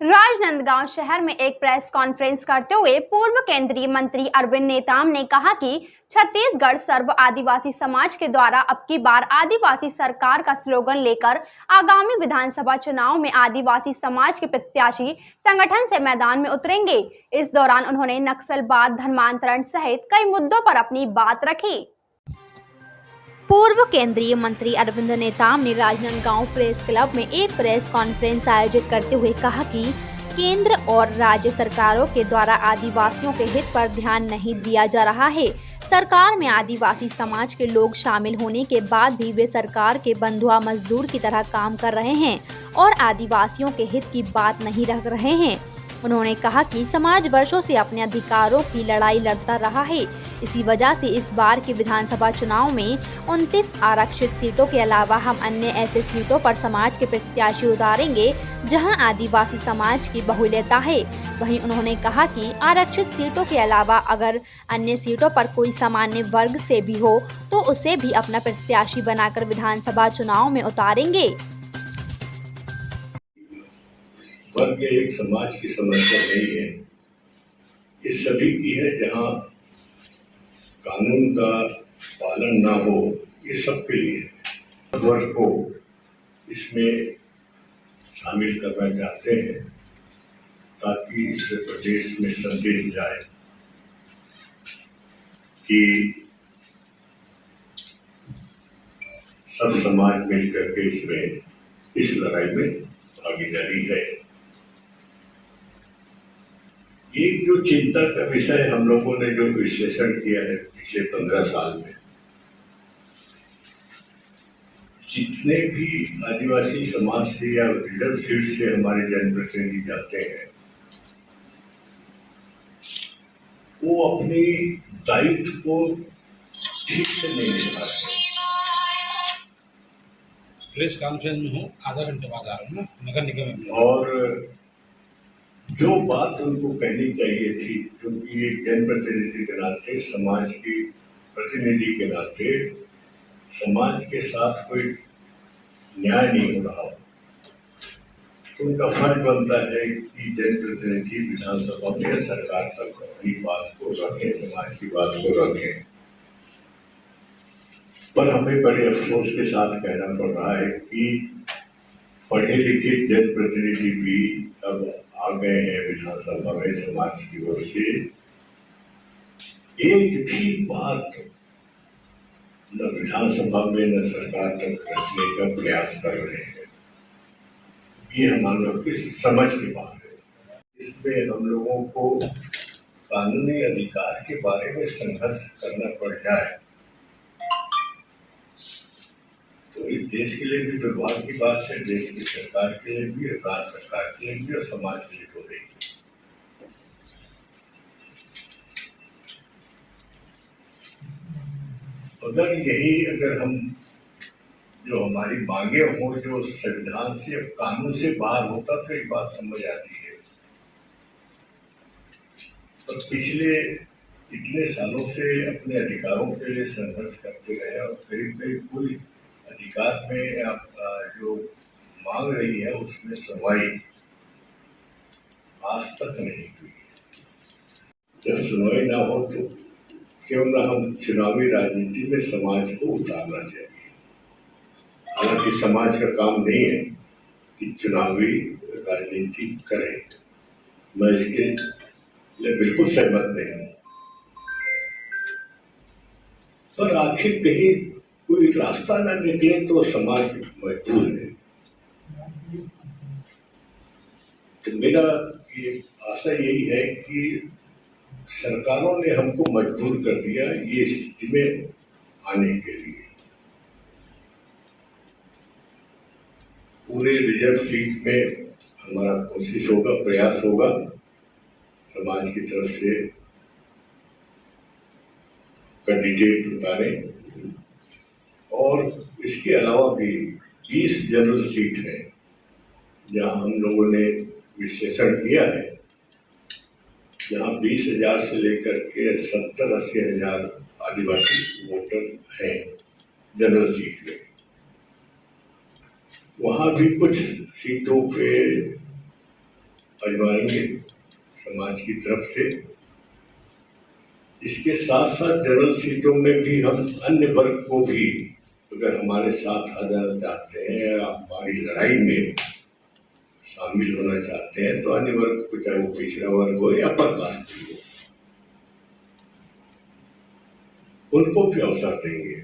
राजनांदगांव शहर में एक प्रेस कॉन्फ्रेंस करते हुए पूर्व केंद्रीय मंत्री अरविंद नेताम ने कहा कि छत्तीसगढ़ सर्व आदिवासी समाज के द्वारा अब की बार आदिवासी सरकार का स्लोगन लेकर आगामी विधानसभा चुनाव में आदिवासी समाज के प्रत्याशी संगठन से मैदान में उतरेंगे। इस दौरान उन्होंने नक्सलवाद, धर्मांतरण सहित कई मुद्दों पर अपनी बात रखी। पूर्व केंद्रीय मंत्री अरविंद नेताम ने राजनांदगांव प्रेस क्लब में एक प्रेस कॉन्फ्रेंस आयोजित करते हुए कहा कि केंद्र और राज्य सरकारों के द्वारा आदिवासियों के हित पर ध्यान नहीं दिया जा रहा है। सरकार में आदिवासी समाज के लोग शामिल होने के बाद भी वे सरकार के बंधुआ मजदूर की तरह काम कर रहे हैं और आदिवासियों के हित की बात नहीं रख रहे हैं। उन्होंने कहा कि समाज वर्षों से अपने अधिकारों की लड़ाई लड़ता रहा है। इसी वजह से इस बार के विधानसभा चुनाव में 29 आरक्षित सीटों के अलावा हम अन्य ऐसे सीटों पर समाज के प्रत्याशी उतारेंगे जहां आदिवासी समाज की बहुल्यता है। वहीं उन्होंने कहा कि आरक्षित सीटों के अलावा अगर अन्य सीटों पर कोई सामान्य वर्ग से भी हो तो उसे भी अपना प्रत्याशी बनाकर विधानसभा चुनाव में उतारेंगे। वर्ग एक समाज की समस्या नहीं है, ये सभी की है। जहाँ कानून का पालन ना हो, ये सबके लिए है। वर्ग को इसमें शामिल करना चाहते हैं ताकि इससे प्रदेश में संदेश जाए कि सब समाज मिलकर के इस लड़ाई में भागीदारी है। एक जो चिंता का विषय हम लोगों ने जो विश्लेषण किया है पिछले 15 साल में, जितने भी आदिवासी समाज से या रिजर्व सीट से हमारे जनप्रतिनिधि जाते हैं, वो अपनी दायित्व को ठीक से नहीं निभाते। प्रेस कॉन्फ्रेंस में हूँ, आधा घंटे बाद आ रहा हूँ ना, नगर निगम में। और जो बात उनको कहनी चाहिए थी, क्योंकि एक जनप्रतिनिधि के नाते, समाज की प्रतिनिधि के नाते समाज के साथ कोई न्याय नहीं हो रहा, तो उनका फर्ज बनता है कि जनप्रतिनिधि विधानसभा में सरकार तक अपनी बात को रखें, समाज की बात को रखें। पर हमें बड़े अफसोस के साथ कहना पड़ रहा है कि पढ़े लिखे जनप्रतिनिधि भी अब आ गए हैं विधानसभा में समाज की ओर से। एक भी बात न विधानसभा में न सरकार तक रखने का प्रयास कर रहे हैं। ये हम लोग की समझ की बात है। इसमें हम लोगों को कानूनी अधिकार के बारे में संघर्ष करना पड़ जाए तो इस देश के लिए भी दुर्भाग्य की बात है। देश की सरकार के लिए भी, राज्य सरकार के लिए भी और समाज के लिए हो रही है। अगर हम जो हमारी मांगे हो, जो संविधान से कानून से बाहर होता तो एक बात समझ आती है। और पिछले इतने सालों से अपने अधिकारों के लिए संघर्ष करते रहे और करीब करीब कोई अधिकार में आप जो मांग रही है उसमें सुनवाई आज तक नहीं हुई। जब सुनवाई ना हो तो क्यों ना हम चुनावी राजनीति में समाज को उतारना चाहिए। हालांकि समाज का काम नहीं है कि चुनावी राजनीति करे, मैं इसके लिए बिल्कुल सहमत नहीं हूँ। पर आखिर कहीं कोई रास्ता न निकले तो समाज मजबूर है। तो मेरा ये आशा यही है कि सरकारों ने हमको मजबूर कर दिया ये स्थिति में आने के लिए। पूरे रिजर्व सीट में हमारा कोशिश होगा, प्रयास होगा समाज की तरफ से कैंडिडेट उतारें। और इसके अलावा भी 20 जनरल सीट है जहां हम लोगों ने विश्लेषण किया है, जहां 20,000 से लेकर के 70-80 हजार आदिवासी वोटर हैं जनरल सीट में। वहां भी कुछ सीटों पे आजमाएंगे समाज की तरफ से। इसके साथ साथ जनरल सीटों में भी हम अन्य वर्ग को भी अगर हमारे साथ आ जाना चाहते हैं या हमारी लड़ाई में शामिल होना चाहते हैं तो अन्य वर्ग को, चाहे वो पिछड़ा वर्ग हो या अपर कास्ट हो, उनको भी अवसर देंगे।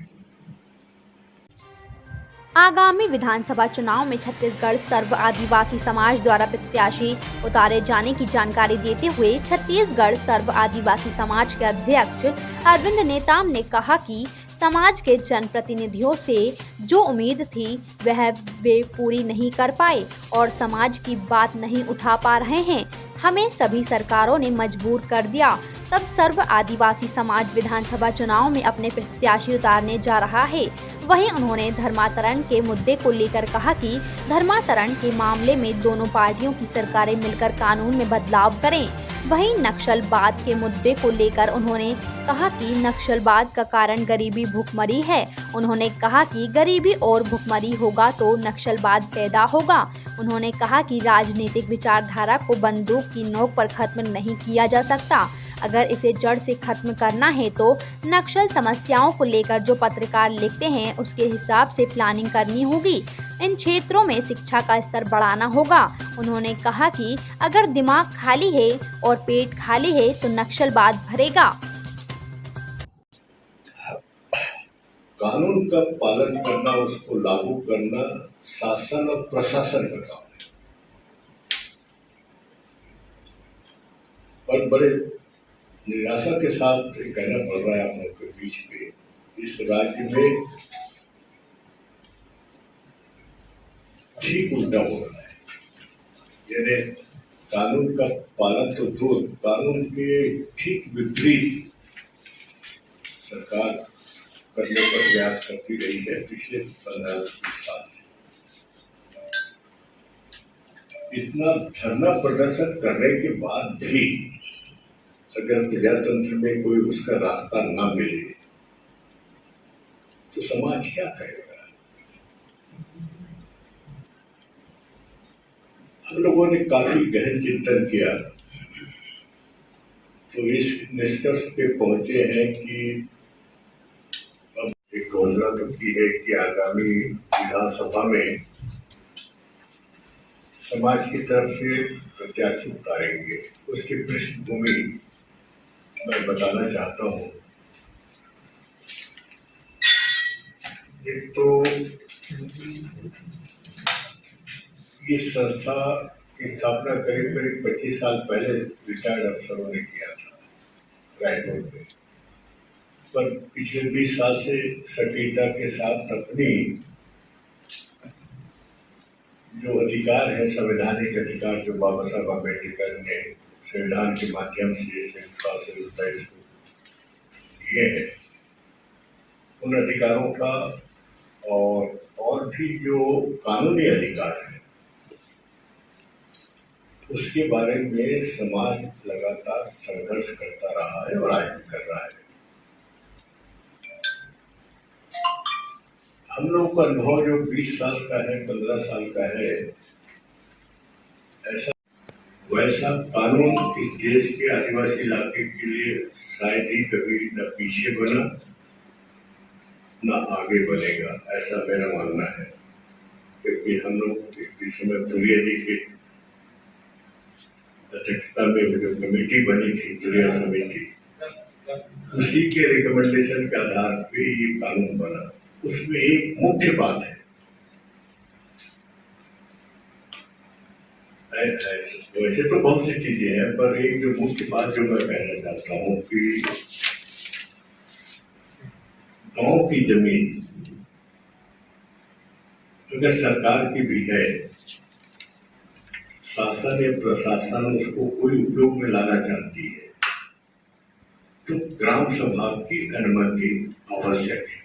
आगामी विधानसभा चुनाव में छत्तीसगढ़ सर्व आदिवासी समाज द्वारा प्रत्याशी उतारे जाने की जानकारी देते हुए छत्तीसगढ़ सर्व आदिवासी समाज के अध्यक्ष अरविंद नेताम ने कहा कि समाज के जनप्रतिनिधियों से जो उम्मीद थी वह वे पूरी नहीं कर पाए और समाज की बात नहीं उठा पा रहे हैं। हमें सभी सरकारों ने मजबूर कर दिया। तब सर्व आदिवासी समाज विधानसभा चुनाव में अपने प्रत्याशी उतारने जा रहा है। वहीं उन्होंने धर्मांतरण के मुद्दे को लेकर कहा कि धर्मांतरण के मामले में दोनों पार्टियों की सरकारें मिलकर कानून में बदलाव करें। वहीं नक्सलवाद के मुद्दे को लेकर उन्होंने कहा कि नक्सलवाद का कारण गरीबी भुखमरी है। उन्होंने कहा कि गरीबी और भुखमरी होगा तो नक्सलवाद पैदा होगा। उन्होंने कहा कि राजनीतिक विचारधारा को बंदूक की नोक पर खत्म नहीं किया जा सकता। अगर इसे जड़ से खत्म करना है तो नक्सल समस्याओं को लेकर जो पत्रकार लिखते हैं उसके हिसाब से प्लानिंग करनी होगी। इन क्षेत्रों में शिक्षा का स्तर बढ़ाना होगा। उन्होंने कहा कि अगर दिमाग खाली है और पेट खाली है तो नक्सलवाद भरेगा। कानून का पालन करना, उसको लागू करना शासन और प्रशासन का काम है। और बड़े निराशा के साथ कहना पड़ रहा है आप लोगों के बीच में, इस राज्य में ठीक उल्टा हो रहा है। यानी कानून का पालन तो दूर, कानून के ठीक विपरीत सरकार करने का प्रयास करती रही है पिछले 15-20 साल से। इतना धरना प्रदर्शन करने के बाद भी अगर प्रजातंत्र में कोई उसका रास्ता ना मिले तो समाज क्या करेगा। हम लोगों ने काफी गहन चिंतन किया तो इस निष्कर्ष पे पहुंचे हैं कि अब एक घोषणा तो की है कि आगामी विधानसभा में समाज की तरफ से प्रत्याशी उतारेंगे। उसकी पृष्ठभूमि मैं बताना चाहता हूँ। एक तो ये संस्था की स्थापना करीब 25 साल पहले रिटायर्ड अफसरों ने किया था रायपुर में, पर पिछले 20 साल से सक्रियता के साथ अपनी जो अधिकार है, संवैधानिक अधिकार जो बाबा साहब अम्बेडकर ने संविधान के माध्यम से दिए हैं, उन अधिकारों का और भी जो कानूनी अधिकार है उसके बारे में समाज लगातार संघर्ष करता रहा है और आज भी कर रहा है। हम लोग का अनुभव जो 20 साल का है, 15 साल का है, वैसा कानून इस देश के आदिवासी इलाके के लिए शायद ही कभी न पीछे बना न आगे बनेगा, ऐसा मेरा मानना है। क्योंकि हम लोग इस समय दुरिया जी की अध्यक्षता में जो कमेटी बनी थी, दुरिया समिति, उसी के रिकमेंडेशन के आधार पे ये कानून बना। उसमें एक मुख्य बात है, वैसे तो बहुत सी चीजें हैं, पर एक जो मुख्य बात जो मैं कहना चाहता हूँ कि गांव की जमीन अगर सरकार की भी है, शासन या प्रशासन उसको कोई उपयोग में लाना चाहती है तो ग्राम सभा की अनुमति आवश्यक है।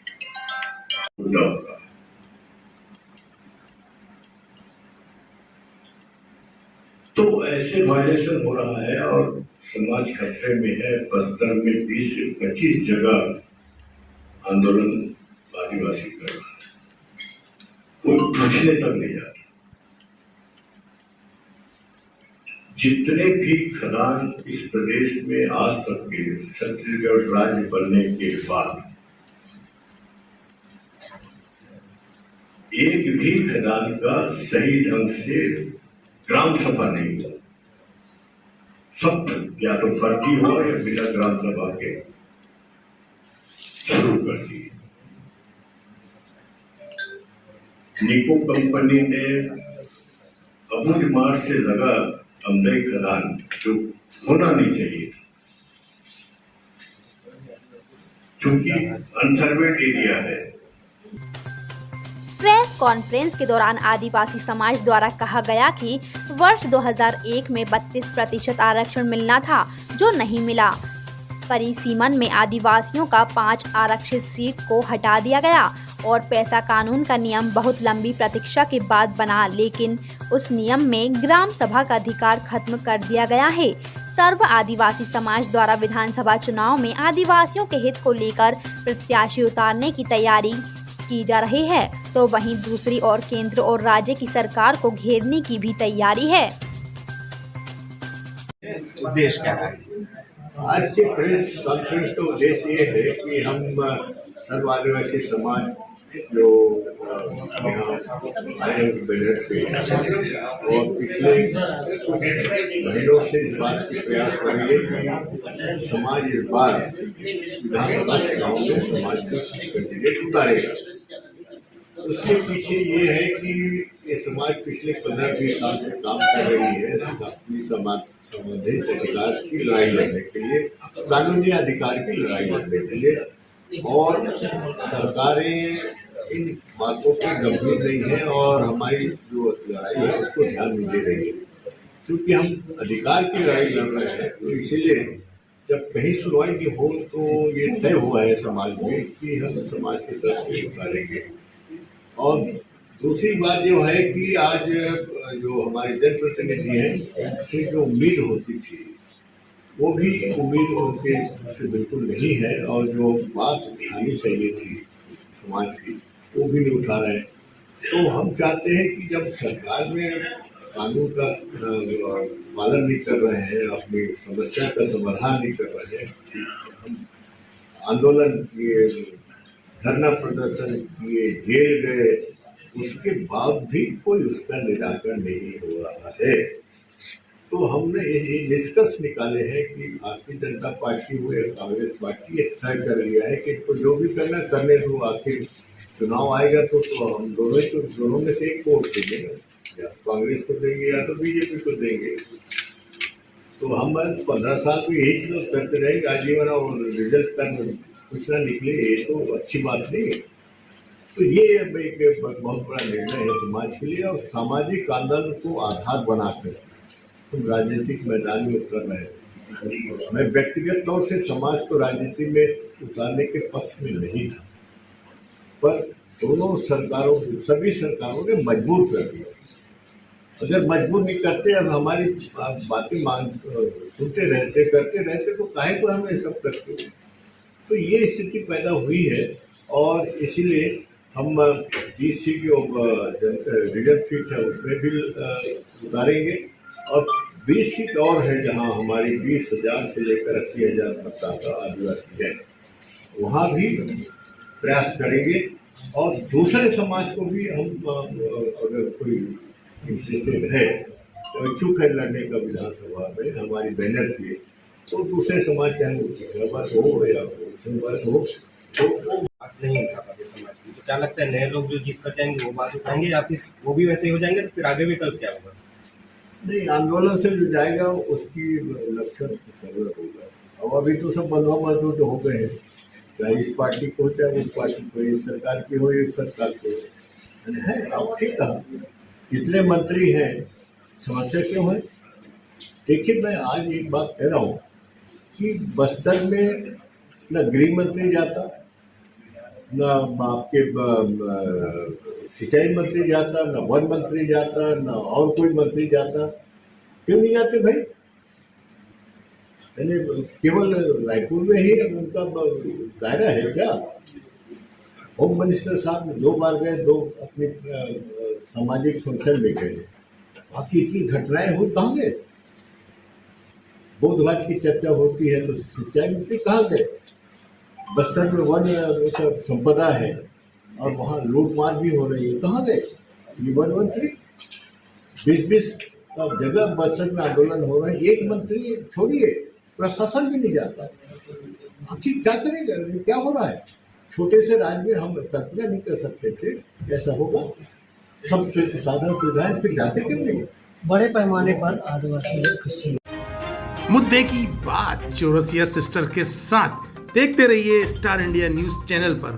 तो ऐसे वायलेशन हो रहा है और समाज खतरे में है। बस्तर में 20 से 25 जगह आंदोलन आदिवासी कर रहा है, कोई पूछने तक नहीं जाता। जितने भी खदान इस प्रदेश में आज तक के छत्तीसगढ़ राज्य बनने के बाद एक भी खदान का सही ढंग से ग्राम सभा नहीं हुआ। सब या तो फर्जी हुआ या बिना ग्राम सभा के शुरू कर दिए। निको कंपनी ने अबूझ मार्ग से लगा अमदई खदान जो होना नहीं चाहिए क्योंकि अनसर्वेड एरिया है। प्रेस कॉन्फ्रेंस के दौरान आदिवासी समाज द्वारा कहा गया कि वर्ष 2001 में 32% आरक्षण मिलना था जो नहीं मिला। परिसीमन में आदिवासियों का 5 आरक्षित सीट को हटा दिया गया और पैसा कानून का नियम बहुत लंबी प्रतीक्षा के बाद बना, लेकिन उस नियम में ग्राम सभा का अधिकार खत्म कर दिया गया है। सर्व आदिवासी समाज द्वारा विधानसभा चुनाव में आदिवासियों के हित को लेकर प्रत्याशी उतारने की तैयारी की जा रही है, तो वहीं दूसरी ओर केंद्र और राज्य की सरकार को घेरने की भी तैयारी है। उद्देश्य क्या है? आज के प्रेस कॉन्फ्रेंस का उद्देश्य ये है कि हम सर्व आदिवासी समाज जो यहाँ आए बैनर पे और पिछले कुछ महीनों से इस बात की प्रयास कर रही है कि समाज इस बार विधानसभा चुनाव में समाज को कैंडिडेट उतारेगा। उसके पीछे ये है कि ये समाज पिछले 15-20 साल से काम कर रही है अपनी संबंधित अधिकार की लड़ाई लड़ने के लिए, कानूनी अधिकार की लड़ाई लड़ने के लिए, और सरकारें इन बातों पर गंभीर नहीं है और हमारी जो लड़ाई है उसको ध्यान नहीं दे रही है। क्योंकि हम अधिकार की लड़ाई लड़ रहे हैं तो इसीलिए जब कहीं सुनवाई की हो तो ये तय हुआ है समाज में कि हम समाज की तरफ से उतारेंगे। और दूसरी बात जो है कि आज जो हमारे जनप्रतिनिधि हैं उनसे जो उम्मीद होती थी वो भी उम्मीद उनके से बिल्कुल नहीं है, और जो बात उठानी चाहिए थी समाज की वो भी नहीं उठा रहे हैं। तो हम चाहते हैं कि जब सरकार में कानून का पालन नहीं कर रहे हैं, अपनी समस्या का समाधान नहीं कर रहे हैं, हम आंदोलन किए, धरना प्रदर्शन किए, जेल गए, उसके बाद भी कोई उसका निराकरण नहीं हो रहा है। तो हमने ये निष्कर्ष निकाले हैं कि भारतीय जनता पार्टी हो या कांग्रेस पार्टी ये तय कर लिया है कि इनको जो भी करना करने दो, आखिर चुनाव आएगा तो हम दोनों में से एक को वोट देंगे, या कांग्रेस को देंगे या तो बीजेपी को देंगे। तो हम 15 साल को यही चीज करते रहेंगे आजीवन, और रिजल्ट का कुछ ना निकले ये तो अच्छी बात नहीं है। तो ये एक बहुत बड़ा निर्णय है समाज के लिए, और सामाजिक आंदोलन को आधार बनाकर हम राजनीतिक मैदान में उतर रहे हैं। मैं व्यक्तिगत तौर से समाज को राजनीति में उतारने के पक्ष में नहीं था, पर सभी सरकारों ने मजबूर कर दिया। अगर मजबूर नहीं करते, अब हमारी बातें सुनते रहते करते रहते तो काहे को हम ये सब करते। तो ये स्थिति पैदा हुई है, और इसीलिए हम जिस सीट जो रिजर्व सीट है उसमें भी उतारेंगे, और 20 सीट और है जहां हमारी 20,000 से लेकर 80,000 मतदाता आदिवासी है, वहां भी प्रयास करेंगे। और दूसरे समाज को भी हम अगर कोई इंटरेस्टेड है तो इच्छुक है लड़ने का विधानसभा में हमारी बैनर पे, तो दूसरे समाज चाहे वो पिछड़ा वर्ग हो या उच्च वर्ग हो तो बात नहीं उठा पाते समाज की। तो क्या लगता है नए लोग जो जीत कर जाएंगे वो बात उठाएंगे या फिर वो भी वैसे ही हो जाएंगे, तो फिर आगे विकल्प क्या होगा? नहीं, आंदोलन से जो जाएगा उसकी लक्षण सरल होगा। अब अभी तो सब बंधुआ मजदूर हो गए हैं, चाहे इस पार्टी को चाहे उस पार्टी को, इस सरकार की हो इस सरकार को है। अब ठीक कहा, इतने मंत्री हैं, समस्या क्यों है? देखिए, मैं आज एक बात कह रहा हूँ कि बस्तर में न गृह मंत्री जाता, न आपके सिंचाई मंत्री जाता, न वन मंत्री जाता, न और कोई मंत्री जाता। क्यों नहीं जाते भाई? यानी केवल रायपुर में ही उनका दायरा है क्या? होम मिनिस्टर साहब 2 बार गए, 2 अपनी सामाजिक फंक्शन में गए, बाकी इतनी घटनाएं हुई कहाँ गए? बौद्ध घाट की चर्चा होती है तो सिंचाई मंत्री कहाँ गए? बस्तर में वन संपदा है और वहाँ लूटमार भी हो रही है, कहाँ गए ये वन मंत्री? 20-20 जगह बस्तर में आंदोलन हो रहा है, एक मंत्री छोड़िए, प्रशासन भी नहीं जाता। आखिर क्या करेगा? क्या हो रहा है? छोटे से राज्य में हम कल्पना नहीं कर सकते थे ऐसा होगा। सब साधन सुविधाएं फिर जाते क्यों नहीं? बड़े पैमाने पर आदिवासी लोग कृषि मुद्दे की बात चौरसिया सिस्टर के साथ देखते रहिए स्टार इंडिया न्यूज चैनल पर।